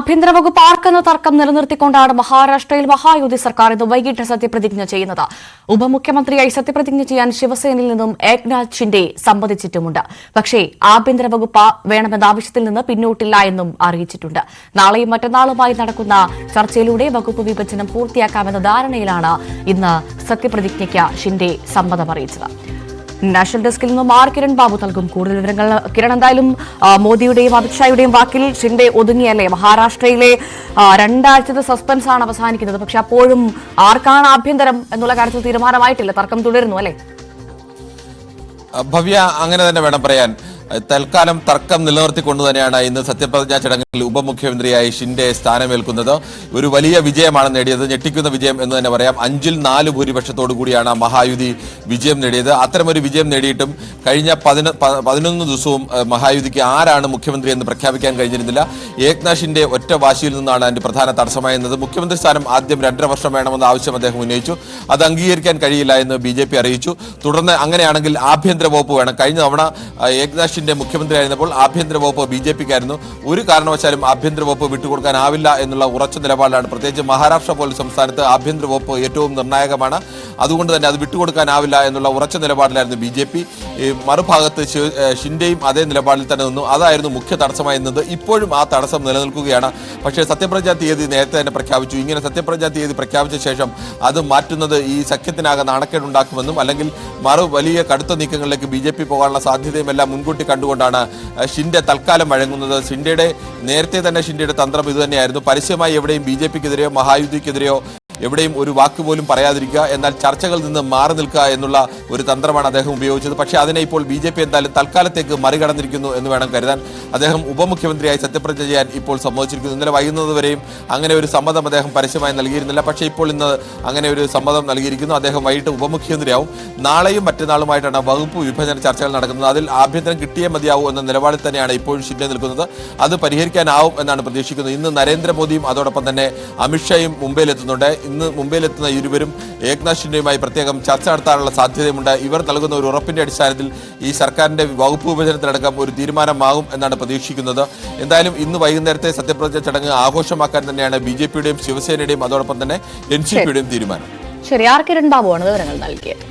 ആഭ്യന്തര വകുപ്പ് ആർക്കെന്ന തർക്കം നിലനിർത്തിക്കൊണ്ടാണ് മഹാരാഷ്ട്രയിൽ മഹായുതി സർക്കാർ ഇന്ന് വൈകിട്ട് സത്യപ്രതിജ്ഞ ചെയ്യുന്നത്. ഉപമുഖ്യമന്ത്രിയായി സത്യപ്രതിജ്ഞ ചെയ്യാൻ ശിവസേനയിൽ നിന്നും ഏക്നാഥ് ഷിൻഡെ സമ്മതിച്ചിട്ടുമുണ്ട്. പക്ഷേ ആഭ്യന്തര വകുപ്പ് വേണമെന്ന ആവശ്യത്തിൽ നിന്ന് പിന്നോട്ടില്ല എന്നും അറിയിച്ചിട്ടുണ്ട്. നാളെയും മറ്റന്നാളുമായി നടക്കുന്ന ചർച്ചയിലൂടെ വകുപ്പ് വിഭജനം പൂർത്തിയാക്കാമെന്ന ധാരണയിലാണ് ഇന്ന് സത്യപ്രതിജ്ഞയ്ക്ക് ഷിൻഡെ സമ്മതം അറിയിച്ചത്. നാഷണൽ ഡെസ്കിൽ നിന്നും കിരൺ ബാബു നൽകും കൂടുതൽ വിവരങ്ങൾ. കിരൺ, എന്തായാലും മോദിയുടെയും അമിത്ഷായുടെയും വാക്കിൽ ഷിൻഡെ ഒതുങ്ങിയല്ലേ? മഹാരാഷ്ട്രയിലെ രണ്ടാഴ്ചത്തെ സസ്പെൻസ് ആണ് അവസാനിക്കുന്നത്. പക്ഷെ അപ്പോഴും ആർക്കാണ് ആഭ്യന്തരം എന്നുള്ള കാര്യത്തിൽ തീരുമാനമായിട്ടില്ല. തർക്കം തുടരുന്നു അല്ലേ? ഭവ്യ, അങ്ങനെ തന്നെ വേണം പറയാൻ. തൽക്കാലം തർക്കം നിലനിർത്തിക്കൊണ്ട് തന്നെയാണ് ഇന്ന് സത്യപ്രതിജ്ഞാ ചടങ്ങിൽ ഉപമുഖ്യമന്ത്രിയായി ഷിൻഡെ സ്ഥാനമേൽക്കുന്നത്. ഒരു വലിയ വിജയമാണ് നേടിയത്, ഞെട്ടിക്കുന്ന വിജയം എന്ന് തന്നെ പറയാം. 5-4 ഭൂരിപക്ഷത്തോടു കൂടിയാണ് മഹായുതി വിജയം നേടിയത്. അത്തരമൊരു വിജയം നേടിയിട്ടും കഴിഞ്ഞ 11 ദിവസവും മഹായുതിക്ക് ആരാണ് മുഖ്യമന്ത്രി എന്ന് പ്രഖ്യാപിക്കാൻ കഴിഞ്ഞിരുന്നില്ല. ഏക്നാഥ് ഷിൻഡെ ഒറ്റ വാശിയിൽ നിന്നാണ് അതിന്റെ പ്രധാന തടസ്സമായിരുന്നത്. മുഖ്യമന്ത്രി സ്ഥാനം ആദ്യം 2.5 വർഷം വേണമെന്ന ആവശ്യം അദ്ദേഹം ഉന്നയിച്ചു. അത് അംഗീകരിക്കാൻ കഴിയില്ല എന്ന് BJP അറിയിച്ചു. തുടർന്ന് അങ്ങനെയാണെങ്കിൽ ആഭ്യന്തര വകുപ്പ് വേണം. കഴിഞ്ഞ തവണ ഏക്നാഥ് ഷിൻഡെ മുഖ്യമന്ത്രിയായിരുന്നപ്പോൾ ആഭ്യന്തര വകുപ്പ് BJPക്കായിരുന്നു. ഒരു കാരണവശാലും ആഭ്യന്തര വകുപ്പ് വിട്ടുകൊടുക്കാനാവില്ല എന്നുള്ള ഉറച്ച നിലപാടിലാണ്. പ്രത്യേകിച്ച് മഹാരാഷ്ട്ര പോലെ സംസ്ഥാനത്ത് ആഭ്യന്തര വകുപ്പ് ഏറ്റവും നിർണായകമാണ്. അതുകൊണ്ട് തന്നെ അത് വിട്ടുകൊടുക്കാനാവില്ല എന്നുള്ള ഉറച്ച നിലപാടിലായിരുന്നു BJP. മറുഭാഗത്ത് ഷിൻഡെയും അതേ നിലപാടിൽ തന്നെ നിന്നു. അതായിരുന്നു മുഖ്യ തടസ്സമായിരുന്നത്. ഇപ്പോഴും ആ തടസ്സം നിലനിൽക്കുകയാണ്. പക്ഷേ സത്യപ്രതിജ്ഞാ തീയതി നേരത്തെ തന്നെ പ്രഖ്യാപിച്ചു. ഇങ്ങനെ സത്യപ്രതിജ്ഞാ തീയതി പ്രഖ്യാപിച്ച ശേഷം അത് മാറ്റുന്നത് ഈ സഖ്യത്തിനാകെ നാണക്കേടുണ്ടാക്കുമെന്നും അല്ലെങ്കിൽ വലിയ കടുത്ത നീക്കങ്ങളിലേക്ക് BJP പോകാനുള്ള സാധ്യതയും എല്ലാം മുൻകൂട്ടി കണ്ടുകൊണ്ടാണ് ഷിൻഡെ തൽക്കാലം വഴങ്ങുന്നത്. നേരത്തെ തന്നെ ഷിൻഡെയുടെ തന്ത്രം ഇതുതന്നെയായിരുന്നു. പരസ്യമായി എവിടെയും BJPക്കെതിരെയോ മഹായുതിക്കെതിരെയോ എവിടെയും ഒരു വാക്ക് പോലും പറയാതിരിക്കുക, എന്നാൽ ചർച്ചകളിൽ നിന്ന് മാറി നിൽക്കുക എന്നുള്ള ഒരു തന്ത്രമാണ് അദ്ദേഹം ഉപയോഗിച്ചത്. പക്ഷേ അതിനെ ഇപ്പോൾ BJP എന്തായാലും തൽക്കാലത്തേക്ക് മറികടന്നിരിക്കുന്നു എന്ന് വേണം കരുതാൻ. അദ്ദേഹം ഉപമുഖ്യമന്ത്രിയായി സത്യപ്രതിജ്ഞ ചെയ്യാൻ ഇപ്പോൾ സമ്മതിച്ചിരിക്കുന്നു. ഇന്നലെ വൈകുന്നതുവരെയും അങ്ങനെ ഒരു സമ്മതം അദ്ദേഹം പരസ്യമായി നൽകിയിരുന്നില്ല. പക്ഷേ ഇപ്പോൾ ഇന്ന് അങ്ങനെ ഒരു സമ്മതം നൽകിയിരിക്കുന്നു. അദ്ദേഹം വൈകിട്ട് ഉപമുഖ്യമന്ത്രിയാവും. നാളെയും മറ്റന്നാളുമായിട്ടാണ് വകുപ്പ് വിഭജന ചർച്ചകൾ നടക്കുന്നത്. അതിൽ ആഭ്യന്തരം കിട്ടിയേ മതിയാവൂ എന്ന നിലപാടിൽ തന്നെയാണ് ഇപ്പോഴും ഷിൻഡെ നിൽക്കുന്നത്. അത് പരിഹരിക്കാനാവും എന്നാണ് പ്രതീക്ഷിക്കുന്നത്. ഇന്ന് നരേന്ദ്രമോദിയും അതോടൊപ്പം തന്നെ അമിത്ഷായും മുംബൈയിലെത്തുന്നുണ്ട്. ഇന്ന് മുംബൈയിലെത്തുന്ന ഇരുവരും ഏക്നാഥ് ഷിൻഡെയുമായി പ്രത്യേകം ചർച്ച നടത്താനുള്ള സാധ്യതയുമുണ്ട്. ഇവർ നൽകുന്ന ഒരു ഉറപ്പിന്റെ അടിസ്ഥാനത്തിൽ ഈ സർക്കാരിന്റെ വകുപ്പ് വിഭജനത്തിലടക്കം ഒരു തീരുമാനമാകും എന്നാണ് പ്രതീക്ഷിക്കുന്നത്. എന്തായാലും ഇന്ന് വൈകുന്നേരത്തെ സത്യപ്രതിജ്ഞ ചടങ്ങ് ആഘോഷമാക്കാൻ തന്നെയാണ് BJPയുടെയും ശിവസേനയുടെയും അതോടൊപ്പം തന്നെ NCPയുടെയും തീരുമാനം. ശരി, കിരൺ ബാബുവാണ് വിവരങ്ങൾ നൽകിയത്.